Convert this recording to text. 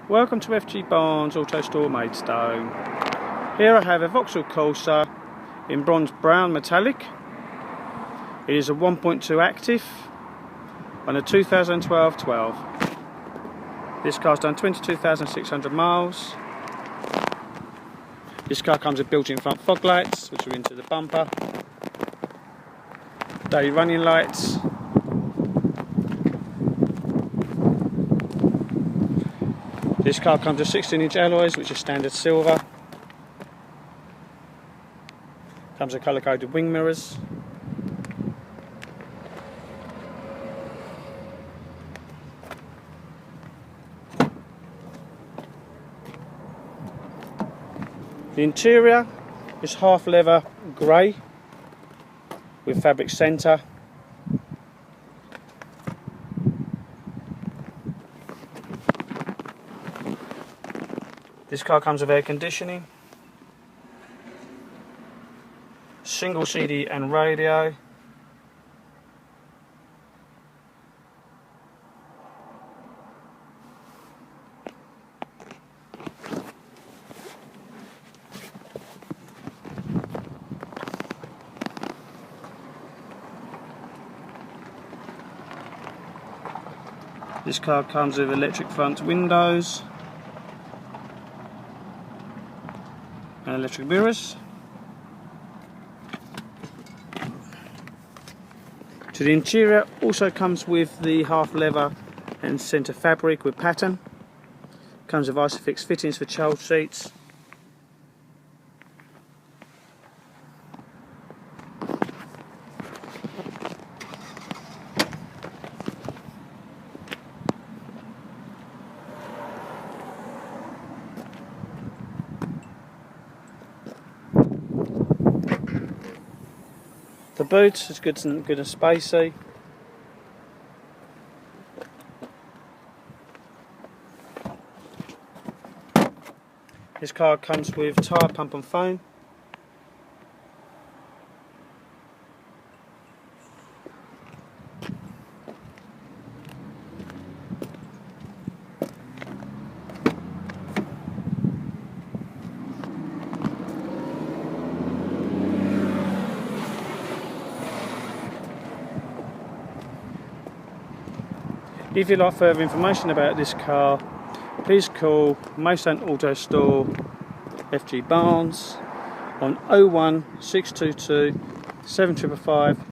Welcome to FG Barnes Auto Store Maidstone. Here I have a Vauxhall Corsa in bronze brown metallic. It is a 1.2 active on a 2012-12. This car's done 22,600 miles. This car comes with built-in front fog lights, which are into the bumper, day running lights, this car comes with 16-inch alloys, which are standard silver. Comes with colour-coded wing mirrors. The interior is half leather grey with fabric centre. This car comes with air conditioning, single CD and radio. This car comes with electric front windows and electric mirrors. To the interior also comes with the half leather and centre fabric with pattern. Comes with Isofix fittings for child seats. The boot is good and spacey. This car comes with tyre pump and foam. If you'd like further information about this car, please call Maidstone Auto Store FG Barnes on 01622 755